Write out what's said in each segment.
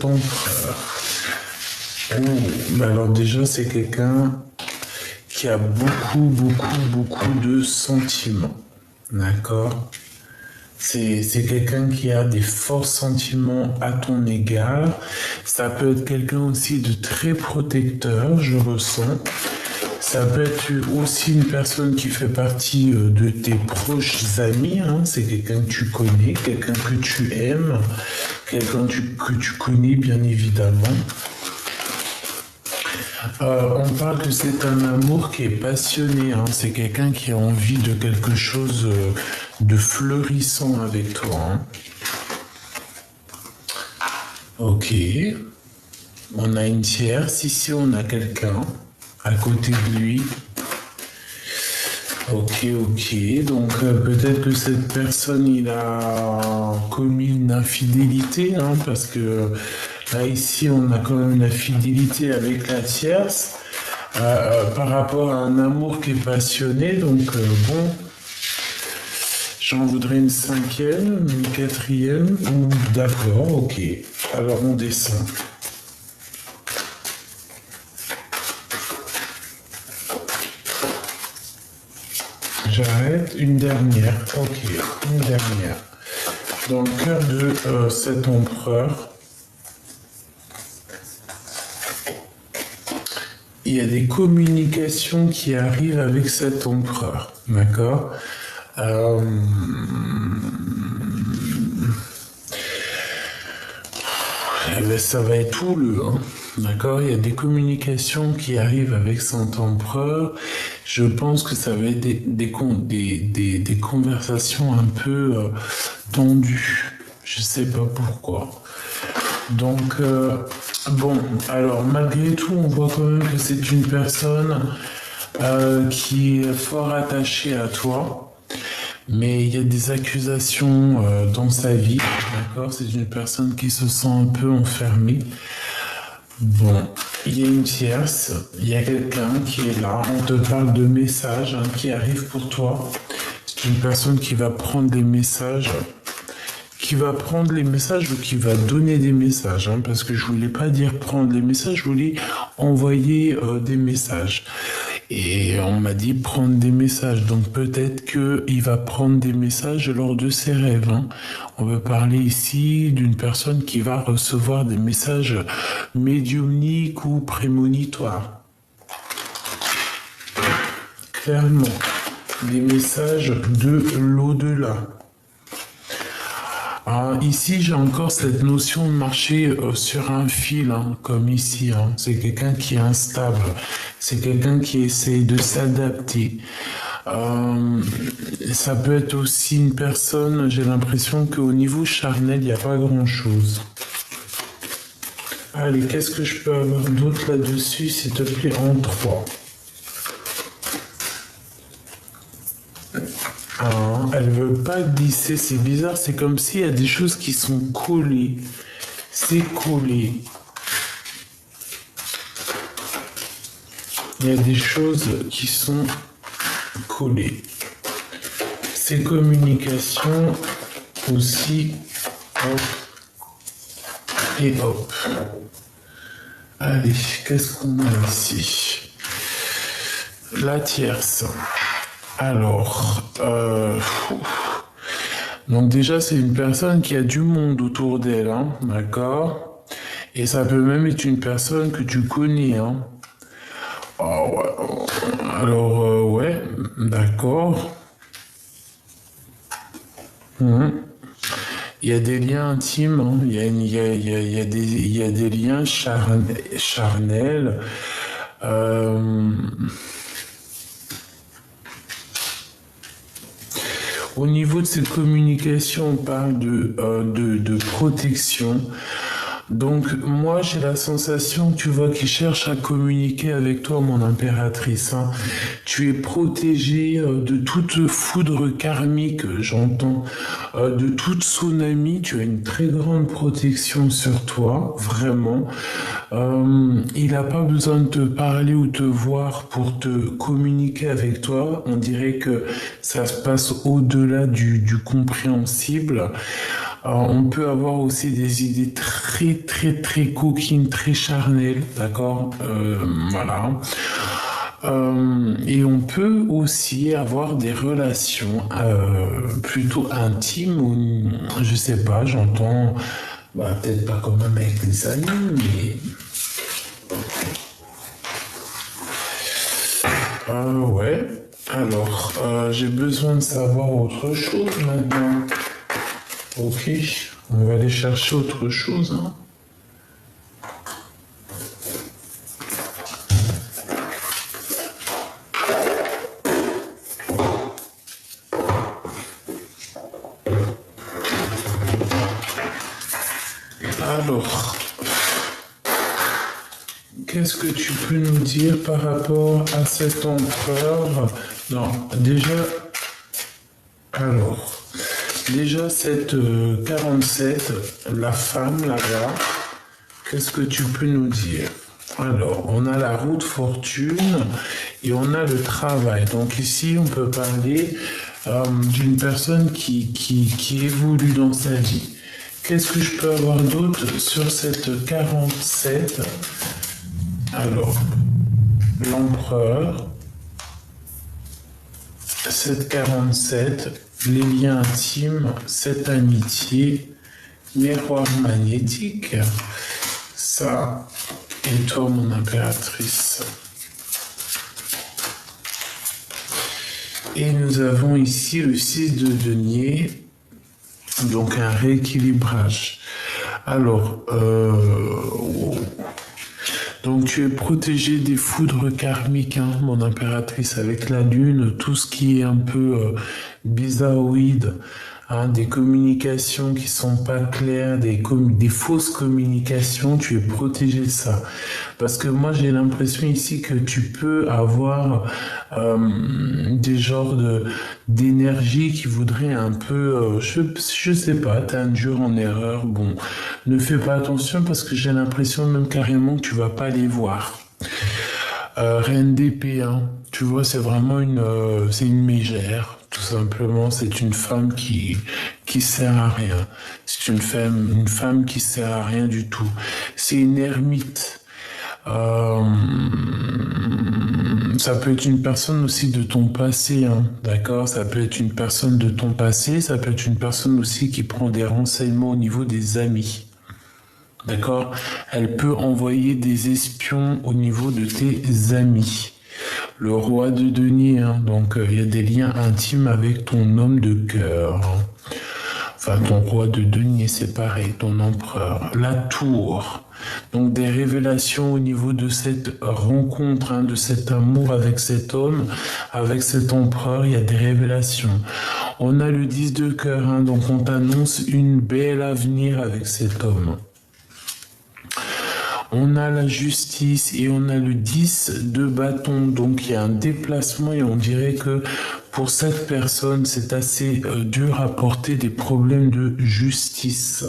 empereur. Oh, alors déjà, c'est quelqu'un qui a beaucoup de sentiments. D'accord? C'est quelqu'un qui a des forts sentiments à ton égard. Ça peut être quelqu'un aussi de très protecteur, je ressens. Ça peut être aussi une personne qui fait partie de tes proches amis. Hein. C'est quelqu'un que tu connais, quelqu'un que tu aimes, quelqu'un que tu connais bien évidemment. On parle que c'est un amour qui est passionné. Hein. C'est quelqu'un qui a envie de quelque chose de fleurissant avec toi. Hein. Ok. On a une tierce. Ici, on a quelqu'un à côté de lui. Ok. Donc, peut-être que cette personne, il a commis une infidélité, hein, parce que là, ici, on a quand même une infidélité avec la tierce par rapport à un amour qui est passionné. Donc, bon, j'en voudrais une cinquième, une quatrième. D'accord, ok. Alors, on descend. J'arrête. Une dernière. Ok, une dernière. Dans le cœur de cet empereur, il y a des communications qui arrivent avec cet empereur. D'accord? Ça va être houleux, hein. D'accord? Il y a des communications qui arrivent avec cet empereur. Je pense que ça va être des conversations un peu tendues. Je sais pas pourquoi. Donc, bon, alors malgré tout, on voit quand même que c'est une personne qui est fort attachée à toi. Mais il y a des accusations dans sa vie, d'accord? C'est une personne qui se sent un peu enfermée. Bon, il y a une tierce, il y a quelqu'un qui est là, on te parle de messages hein, qui arrivent pour toi. C'est une personne qui va prendre des messages, ou qui va donner des messages, hein, parce que je voulais pas dire prendre les messages, je voulais envoyer des messages. Et on m'a dit prendre des messages, donc peut-être qu'il va prendre des messages lors de ses rêves. Hein. On veut parler ici d'une personne qui va recevoir des messages médiumniques ou prémonitoires. Clairement, des messages de l'au-delà. Alors, ici, j'ai encore cette notion de marcher sur un fil, hein, comme ici. Hein. C'est quelqu'un qui est instable. C'est quelqu'un qui essaie de s'adapter. Ça peut être aussi une personne, j'ai l'impression qu'au niveau charnel, il n'y a pas grand-chose. Allez, qu'est-ce que je peux avoir d'autre là-dessus, s'il te plaît, en 3. Elle veut pas glisser, c'est bizarre, c'est comme s'il y a des choses qui sont collées. C'est collé. Il y a des choses qui sont collées. Ces communications aussi, hop, et hop. Allez, qu'est-ce qu'on a ici? La tierce. Alors, donc déjà c'est une personne qui a du monde autour d'elle, hein, d'accord? Et ça peut même être une personne que tu connais, hein. Oh, ouais. Alors, ouais, d'accord. Il y a des liens intimes, hein. Il y a des liens charnels. Au niveau de cette communication, on parle de protection. Donc, moi, j'ai la sensation, tu vois, qu'il cherche à communiquer avec toi, mon impératrice. Hein. Tu es protégée de toute foudre karmique, j'entends, de toute tsunami. Tu as une très grande protection sur toi, vraiment. Il n'a pas besoin de te parler ou te voir pour te communiquer avec toi. On dirait que ça se passe au-delà du compréhensible. Alors, on peut avoir aussi des idées très, très, très coquines, très charnelles, d'accord. Voilà. Et on peut aussi avoir des relations plutôt intimes, ou, je sais pas, j'entends, bah, peut-être pas quand même avec des amis, mais... Ouais, alors, j'ai besoin de savoir autre chose maintenant. Ok, on va aller chercher autre chose, hein. Alors, qu'est-ce que tu peux nous dire par rapport à cet empereur? Non, déjà cette 47, la femme là-bas, qu'est-ce que tu peux nous dire? Alors, on a la roue de fortune et on a le travail. Donc ici, on peut parler d'une personne qui évolue dans sa vie. Qu'est-ce que je peux avoir d'autre sur cette 47? Alors, l'empereur, cette 47, les liens intimes, cette amitié, miroir magnétique, ça, et toi, mon impératrice. Et nous avons ici le 6 de denier, donc un rééquilibrage. Alors, donc tu es protégé des foudres karmiques, hein, mon impératrice, avec la lune, tout ce qui est un peu bizarroïde, hein, des communications qui sont pas claires, des fausses communications, tu es protégé de ça. Parce que moi j'ai l'impression ici que tu peux avoir des genres d'énergie qui voudraient un peu, je sais pas, t'induire en erreur. Bon, ne fais pas attention parce que j'ai l'impression même carrément que tu vas pas les voir. Reine d'épée, hein, tu vois, c'est vraiment c'est une mégère, tout simplement. C'est une femme qui sert à rien. C'est une femme qui sert à rien du tout. C'est une ermite. Ça peut être une personne aussi de ton passé, hein, d'accord? Ça peut être une personne de ton passé, ça peut être une personne aussi qui prend des renseignements au niveau des amis. D'accord? Elle peut envoyer des espions au niveau de tes amis. Le roi de denier, hein, donc il y a des liens intimes avec ton homme de cœur. Hein. Enfin, ton roi de denier, c'est pareil, ton empereur. La tour. Donc des révélations au niveau de cette rencontre, hein, de cet amour avec cet homme, avec cet empereur, il y a des révélations. On a le 10 de cœur, hein, donc on t'annonce une belle avenir avec cet homme. On a la justice et on a le 10 de bâton, donc il y a un déplacement et on dirait que pour cette personne, c'est assez dur à porter des problèmes de justice.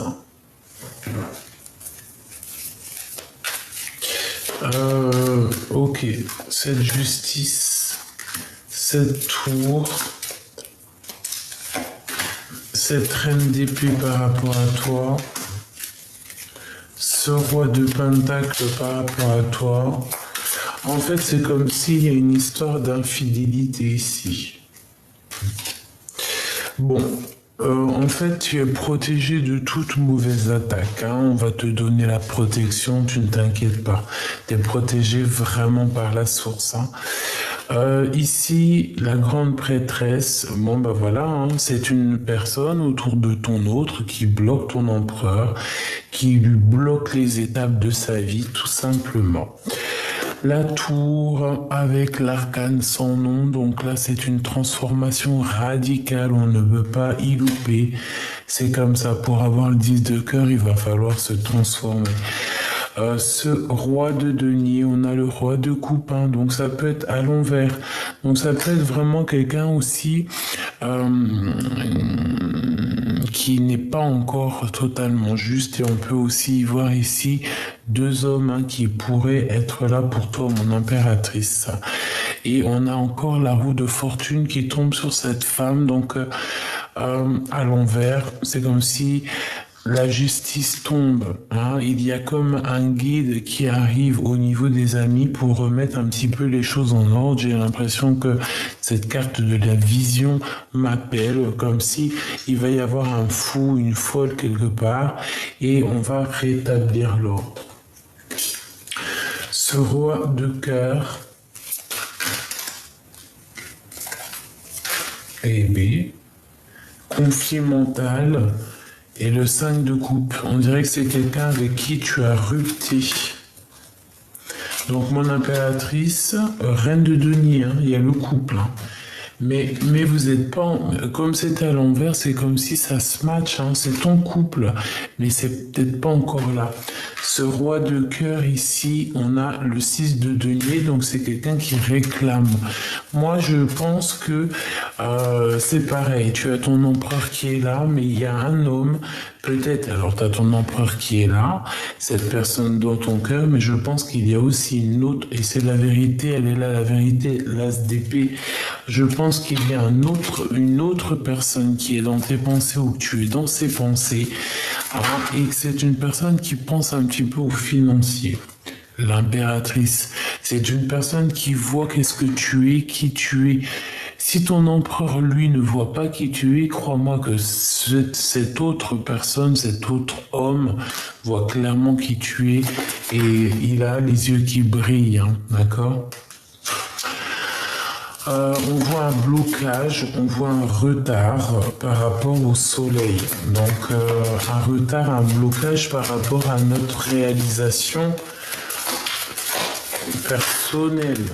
Ok, cette justice, cette tour, cette reine d'épée par rapport à toi, ce roi de pentacle par rapport à toi. En fait, c'est comme s'il y a une histoire d'infidélité ici. Bon, en fait, tu es protégé de toute mauvaise attaque. Hein. On va te donner la protection, tu ne t'inquiètes pas. Tu es protégé vraiment par la source. Hein. Ici, la grande prêtresse, bon ben voilà, hein, c'est une personne autour de ton autre qui bloque ton empereur, qui lui bloque les étapes de sa vie, tout simplement. La tour avec l'arcane sans nom, donc là c'est une transformation radicale, on ne veut pas y louper. C'est comme ça, pour avoir le 10 de cœur, il va falloir se transformer. Ce roi de denier, on a le roi de coupe, hein, donc ça peut être à l'envers. Donc ça peut être vraiment quelqu'un aussi qui n'est pas encore totalement juste. Et on peut aussi y voir ici deux hommes, hein, qui pourraient être là pour toi, mon impératrice. Et on a encore la roue de fortune qui tombe sur cette femme. Donc à l'envers. C'est comme si la justice tombe, hein. Il y a comme un guide qui arrive au niveau des amis pour remettre un petit peu les choses en ordre. J'ai l'impression que cette carte de la vision m'appelle, comme si il va y avoir un fou, une folle quelque part, et on va rétablir l'ordre. Ce roi de cœur et B, conflit mental. Et le 5 de coupe, on dirait que c'est quelqu'un avec qui tu as rupté. Donc mon impératrice, reine de denier, hein, il y a le couple. Hein. Mais vous n'êtes pas... Comme c'est à l'envers, c'est comme si ça se match. Hein, c'est ton couple, mais c'est peut-être pas encore là. Ce roi de cœur ici, on a le 6 de denier, donc c'est quelqu'un qui réclame. Moi, je pense que c'est pareil. Tu as ton empereur qui est là, mais il y a un homme, peut-être. Alors, tu as ton empereur qui est là, cette personne dans ton cœur, mais je pense qu'il y a aussi une autre, et c'est la vérité, elle est là, la vérité, l'as d'épée. Je pense qu'il y a une autre personne qui est dans tes pensées ou que tu es dans ses pensées, hein, et que c'est une personne qui pense un petit peu au financier. L'impératrice, c'est une personne qui voit qu'est-ce que tu es, qui tu es. Si ton empereur, lui, ne voit pas qui tu es, crois-moi que cette autre personne, cet autre homme, voit clairement qui tu es et il a les yeux qui brillent, hein, d'accord ? On voit un blocage, on voit un retard par rapport au soleil. Donc un retard, un blocage par rapport à notre réalisation personnelle.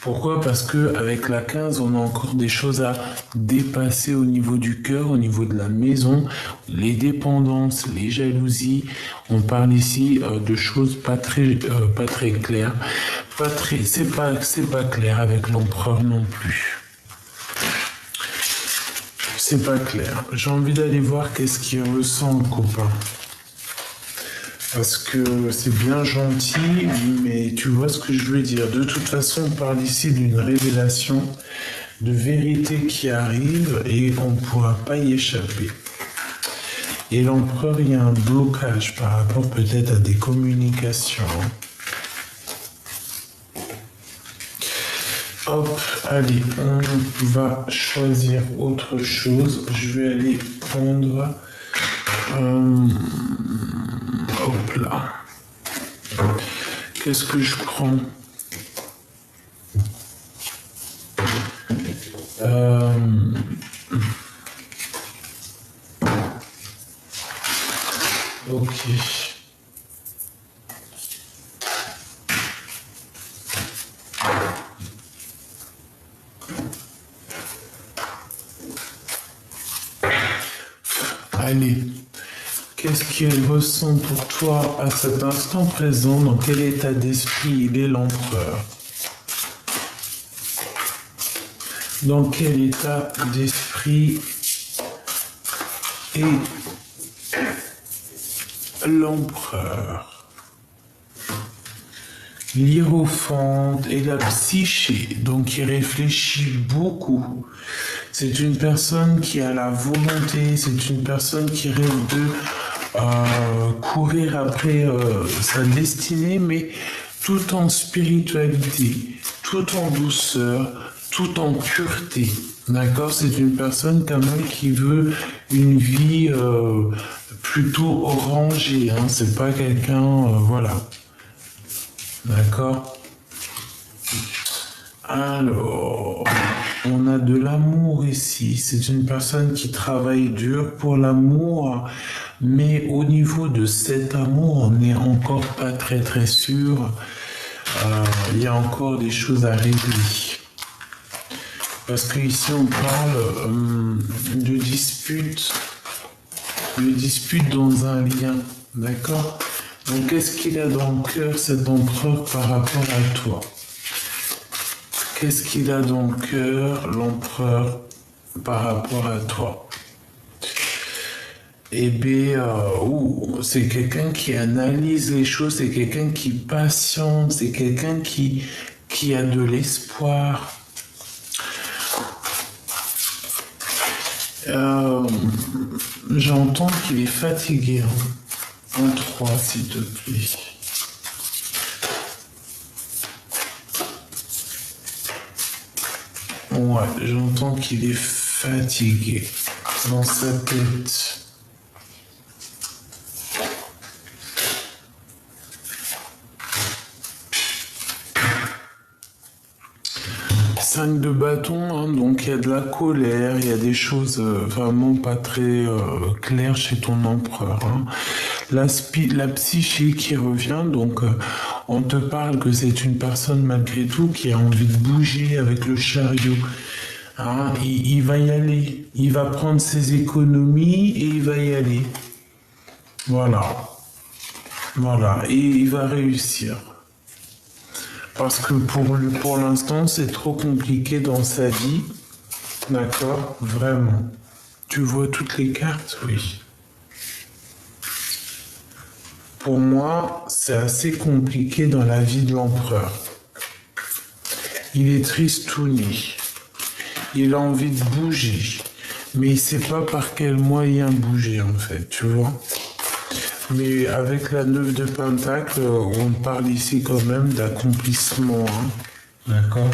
Pourquoi ? Parce que avec la 15, on a encore des choses à dépasser au niveau du cœur, au niveau de la maison, les dépendances, les jalousies. On parle ici de choses pas très claires. C'est pas clair avec l'empereur non plus. C'est pas clair. J'ai envie d'aller voir qu'est-ce qu'il ressent le copain. Parce que c'est bien gentil, mais tu vois ce que je veux dire. De toute façon, on parle ici d'une révélation de vérité qui arrive et on ne pourra pas y échapper. Et l'empereur, il y a un blocage par rapport peut-être à des communications. Hop, allez, on va choisir autre chose. Je vais aller prendre... hop là. Qu'est-ce que je prends? Ok. Allez. Qu'est-ce qu'il ressent pour toi à cet instant présent? Dans quel état d'esprit il est l'empereur? Dans quel état d'esprit est l'empereur? L'hiérophante et la psyché, donc il réfléchit beaucoup. C'est une personne qui a la volonté, c'est une personne qui rêve de courir après sa destinée, mais tout en spiritualité, tout en douceur, tout en pureté. D'accord? C'est une personne quand même qui veut une vie plutôt orangée. Hein? C'est pas quelqu'un, voilà. D'accord? Alors, on a de l'amour ici. C'est une personne qui travaille dur pour l'amour, mais au niveau de cet amour, on n'est encore pas très sûr. Il y a encore des choses à régler. Parce qu'ici, on parle de dispute dans un lien. D'accord? Donc, qu'est-ce qu'il a dans le cœur, cet empereur, par rapport à toi? Qu'est-ce qu'il a dans le cœur, l'empereur, par rapport à toi? Eh bien, c'est quelqu'un qui analyse les choses, c'est quelqu'un qui patiente, c'est quelqu'un qui a de l'espoir. Euh, J'entends qu'il est fatigué. Un 3, s'il te plaît. Ouais, j'entends qu'il est fatigué dans sa tête. 5 de bâton, hein, donc il y a de la colère, il y a des choses vraiment pas très claires chez ton empereur. Hein. La psyché qui revient, donc on te parle que c'est une personne malgré tout qui a envie de bouger avec le chariot. Hein, il va y aller, il va prendre ses économies et il va y aller. Voilà, voilà, et il va réussir. Parce que pour l'instant, c'est trop compliqué dans sa vie. D'accord? Vraiment. Tu vois toutes les cartes? Oui. Pour moi, c'est assez compliqué dans la vie de l'empereur. Il est tristouné. Il a envie de bouger. Mais il ne sait pas par quel moyen bouger, en fait. Tu vois? Mais avec la 9 de Pentacle, on parle ici quand même d'accomplissement. Hein. D'accord?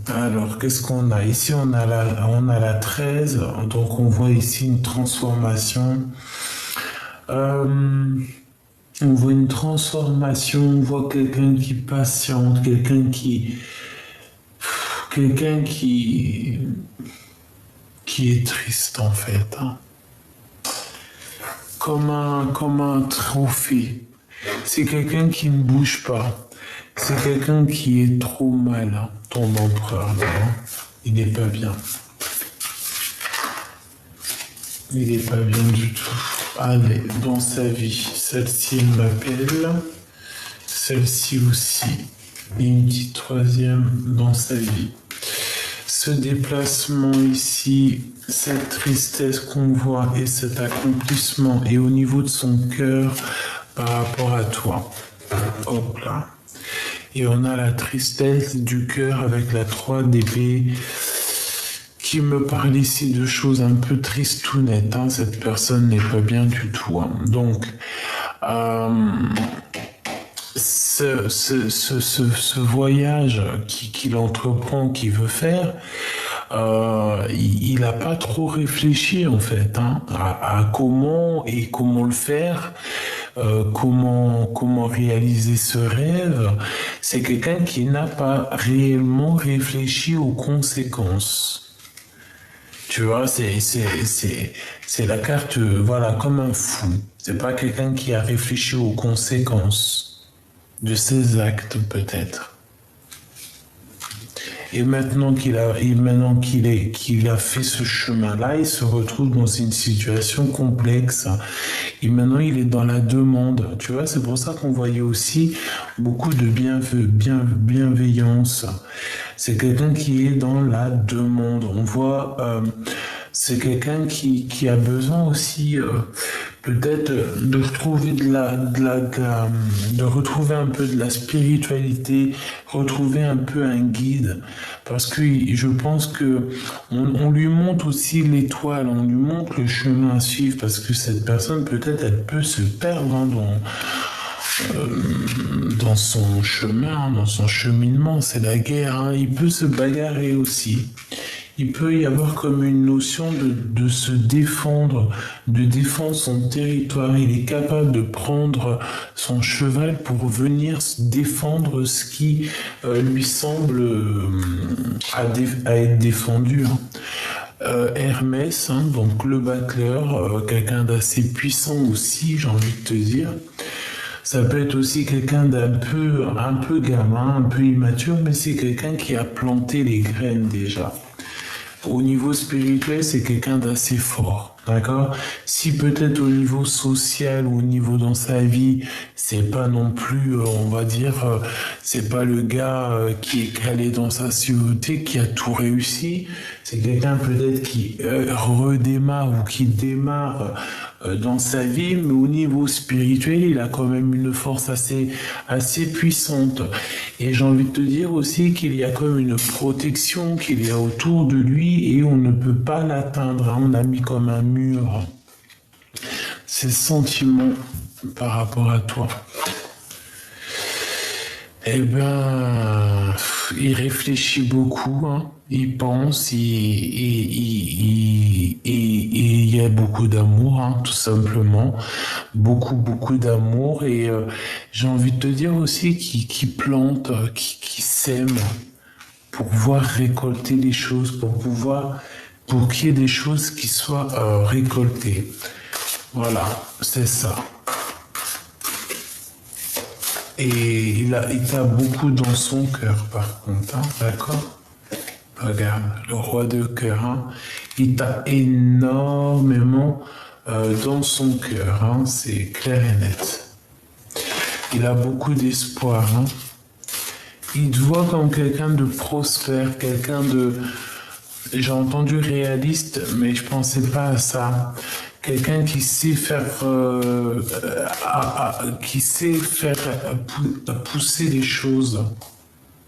Alors, qu'est-ce qu'on a? Ici, on a la 13. Donc, on voit ici une transformation. On voit une transformation. On voit quelqu'un qui patiente. Quelqu'un qui est triste, en fait. Hein. Comme un trophée. C'est quelqu'un qui ne bouge pas. C'est quelqu'un qui est trop mal, hein, ton empereur. Là, hein. Il n'est pas bien. Il n'est pas bien du tout. Allez, dans sa vie, celle-ci, il m'appelle. Celle-ci aussi. Et une petite troisième dans sa vie. Ce déplacement ici, cette tristesse qu'on voit et cet accomplissement est au niveau de son cœur par rapport à toi. Hop là. Et on a la tristesse du cœur avec la 3 d'épée qui me parle ici de choses un peu tristounettes. Hein. Cette personne n'est pas bien du tout. Hein. Donc, ce voyage qu'il entreprend, qu'il veut faire, il n'a pas trop réfléchi en fait hein, à comment le faire, comment réaliser ce rêve. C'est quelqu'un qui n'a pas réellement réfléchi aux conséquences. Tu vois, c'est la carte, voilà, comme un fou. C'est pas quelqu'un qui a réfléchi aux conséquences de ses actes, peut-être. Et maintenant qu'il a fait ce chemin-là, il se retrouve dans une situation complexe. Et maintenant, il est dans la demande. Tu vois, c'est pour ça qu'on voyait aussi beaucoup de bienveillance. C'est quelqu'un qui est dans la demande. On voit, c'est quelqu'un qui a besoin aussi, peut-être, de retrouver de retrouver un peu de la spiritualité, retrouver un peu un guide. Parce que je pense que on lui montre aussi l'étoile, on lui montre le chemin à suivre, parce que cette personne, peut-être, elle peut se perdre hein, dans son chemin, dans son cheminement. C'est la guerre, hein. Il peut se bagarrer aussi. Il peut y avoir comme une notion de se défendre, de défendre son territoire. Il est capable de prendre son cheval pour venir défendre ce qui lui semble à être défendu. Hein. Hermès, hein, donc le battleur, quelqu'un d'assez puissant aussi, j'ai envie de te dire. Ça peut être aussi quelqu'un un peu gamin, un peu immature, mais c'est quelqu'un qui a planté les graines déjà. Au niveau spirituel, c'est quelqu'un d'assez fort. D'accord? Si peut-être au niveau social ou au niveau dans sa vie, c'est pas non plus, on va dire, c'est pas le gars qui est calé dans sa civilité, qui a tout réussi. C'est quelqu'un peut-être qui redémarre ou qui démarre dans sa vie, mais au niveau spirituel, il a quand même une force assez puissante. Et j'ai envie de te dire aussi qu'il y a comme une protection qu'il y a autour de lui et on ne peut pas l'atteindre. On a mis comme un mur ses sentiments par rapport à toi. Eh ben, il réfléchit beaucoup, hein. Il pense, il y a beaucoup d'amour, hein, tout simplement. Beaucoup d'amour. Et j'ai envie de te dire aussi qu'il plante, qu'il sème pour pouvoir récolter les choses, pour qu'il y ait des choses qui soient récoltées. Voilà, c'est ça. Et il t'a beaucoup dans son cœur, par contre, hein, d'accord? Regarde, le roi de cœur, hein, il t'a énormément dans son cœur, hein, c'est clair et net. Il a beaucoup d'espoir, hein. Il te voit comme quelqu'un de prospère, quelqu'un de... J'ai entendu réaliste, mais je pensais pas à ça. Quelqu'un qui sait faire, pousser les choses.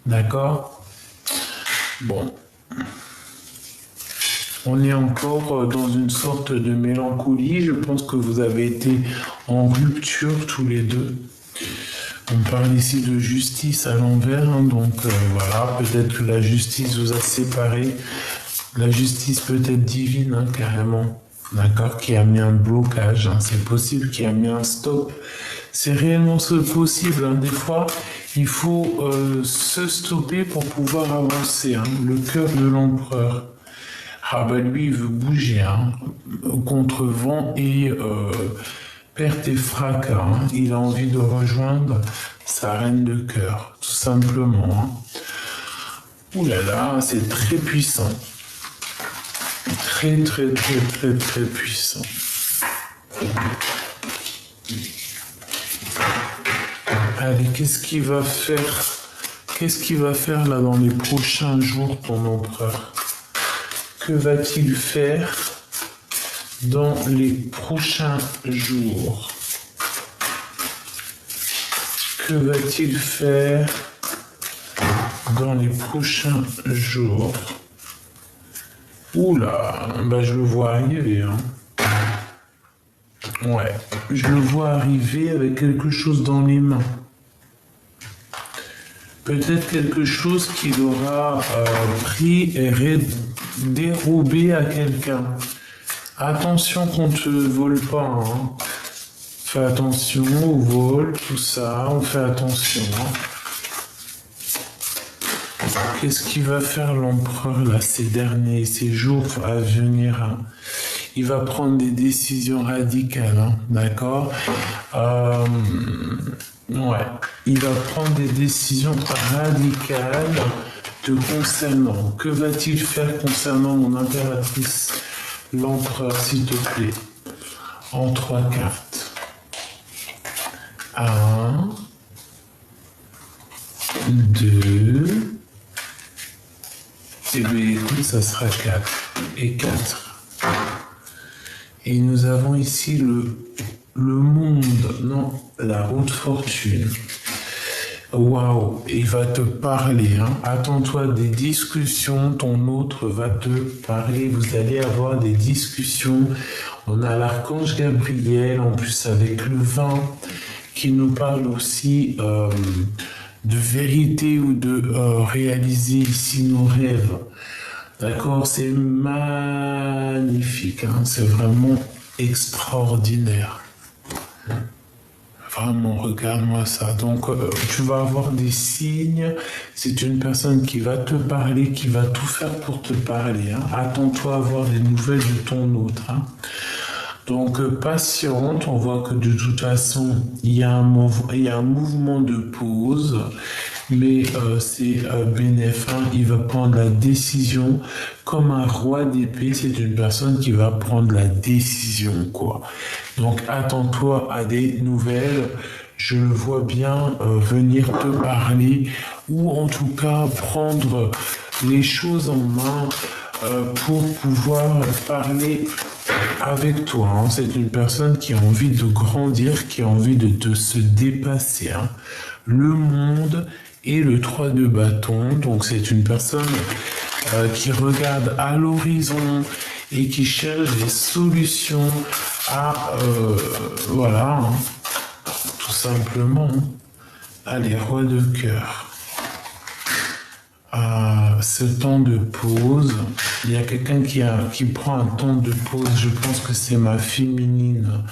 D'accord? Bon. On est encore dans une sorte de mélancolie. Je pense que vous avez été en rupture tous les deux. On parle ici de justice à l'envers, hein, donc voilà, peut-être que la justice vous a séparés. La justice peut-être divine, hein, carrément. D'accord, qui a mis un blocage, hein, c'est possible, qui a mis un stop. C'est réellement possible, hein. Des fois, il faut se stopper pour pouvoir avancer, hein. Le cœur de l'empereur. Ah ben lui, il veut bouger, hein, contre vent et perte et fracas, hein. Il a envie de rejoindre sa reine de cœur, tout simplement, hein. Ouh là là, c'est très puissant. Très puissant. Allez, qu'est-ce qu'il va faire là dans les prochains jours, ton empereur? Que va-t-il faire dans les prochains jours? Que va-t-il faire dans les prochains jours? Oula, bah je le vois arriver, hein. Ouais, je le vois arriver avec quelque chose dans les mains. Peut-être quelque chose qu'il aura pris et dérobé à quelqu'un. Attention qu'on ne te vole pas, hein. Fais attention au vol, tout ça, on fait attention, hein. Qu'est-ce qu'il va faire l'empereur là ces jours à venir, hein? Il va prendre des décisions radicales, hein, d'accord? Ouais, il va prendre des décisions radicales te concernant. Que va-t-il faire concernant mon impératrice, l'empereur, s'il te plaît? En 3 cartes. 1, 2... Et bien écoute, ça sera 4 et 4. Et nous avons ici le monde, non, la roue de fortune. Waouh, il va te parler, hein. Attends-toi des discussions, ton autre va te parler, vous allez avoir des discussions. On a l'archange Gabriel, en plus avec le vin, qui nous parle aussi de vérité ou de réaliser ici nos rêves. D'accord, c'est magnifique, hein, c'est vraiment extraordinaire. Vraiment, regarde-moi ça. Donc, tu vas avoir des signes. C'est une personne qui va te parler, qui va tout faire pour te parler, hein. Attends-toi à avoir des nouvelles de ton autre, hein. Donc, patiente, on voit que de toute façon, il y a un mouvement de pause, mais c'est bénéfique, hein. Il va prendre la décision comme un roi d'épée, c'est une personne qui va prendre la décision, quoi. Donc, attends-toi à des nouvelles. Je le vois bien venir te parler, ou en tout cas prendre les choses en main pour pouvoir parler avec toi, hein. C'est une personne qui a envie de grandir, qui a envie de se dépasser, hein. Le monde et le 3 de bâton, donc c'est une personne qui regarde à l'horizon et qui cherche des solutions à, voilà, hein, tout simplement. Allez, roi de cœur. Ce temps de pause, il y a quelqu'un qui prend un temps de pause, je pense que c'est ma féminine,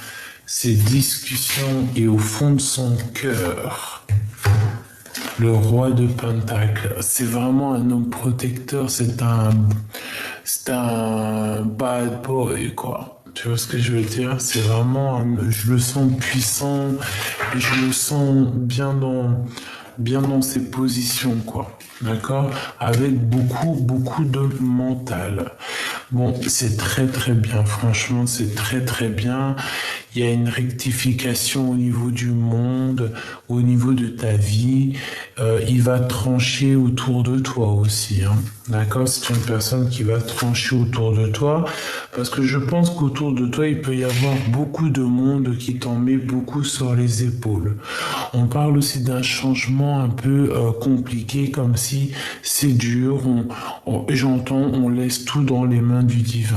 ces discussions et au fond de son cœur, le roi de Pentacle, c'est vraiment un homme protecteur, c'est un bad boy, quoi. Tu vois ce que je veux dire? C'est vraiment, je le sens puissant, je le sens bien dans ses positions, quoi. D'accord? Avec beaucoup de mental. Bon, c'est très très bien, franchement, c'est très très bien. Il y a une rectification au niveau du monde, au niveau de ta vie. Il va trancher autour de toi aussi, hein. D'accord? C'est une personne qui va trancher autour de toi, parce que je pense qu'autour de toi, il peut y avoir beaucoup de monde qui t'en met beaucoup sur les épaules. On parle aussi d'un changement un peu compliqué, comme si c'est dur, j'entends, on laisse tout dans les mains du divin.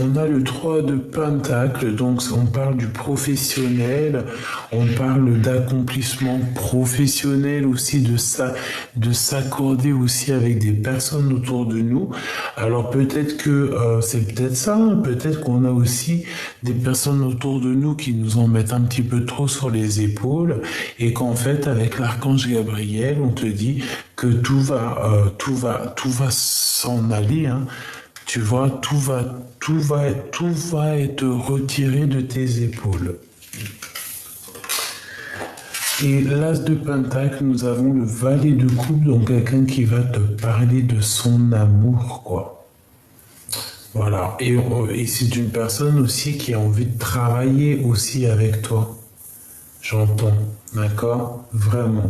On a le 3 de Pentacle, donc on parle du professionnel, on parle d'accomplissement professionnel aussi, de s'accorder aussi avec des personnes autour de nous. Alors peut-être que c'est peut-être ça, hein, peut-être qu'on a aussi des personnes autour de nous qui nous en mettent un petit peu trop sur les épaules, et qu'en fait avec l'archange Gabriel, on te dit que tout va s'en aller, hein. Tu vois, tout va être retiré de tes épaules. Et l'As de Pentacle, nous avons le Valet de Coupe, donc quelqu'un qui va te parler de son amour, quoi. Voilà. Et c'est une personne aussi qui a envie de travailler aussi avec toi. J'entends. D'accord? Vraiment.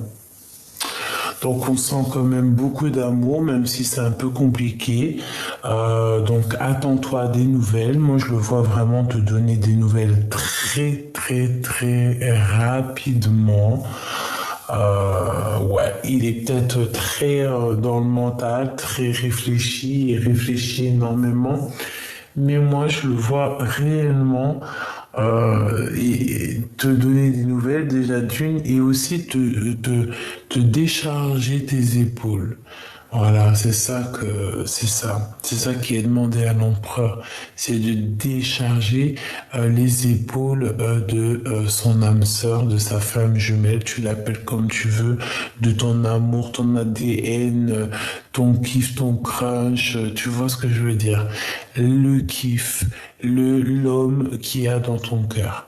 Donc on sent quand même beaucoup d'amour, même si c'est un peu compliqué. Donc attends-toi à des nouvelles. Moi je le vois vraiment te donner des nouvelles très rapidement. Ouais, il est peut-être très dans le mental, très réfléchi, il réfléchit énormément. Mais moi je le vois réellement et te donner des nouvelles déjà d'une, et aussi te décharger tes épaules. Voilà, c'est ça qui est demandé à l'empereur, c'est de décharger les épaules de son âme sœur, de sa femme jumelle, tu l'appelles comme tu veux, de ton amour, ton ADN, ton kiff, ton crunch, tu vois ce que je veux dire, le kiff, l'homme qu'il y a dans ton cœur.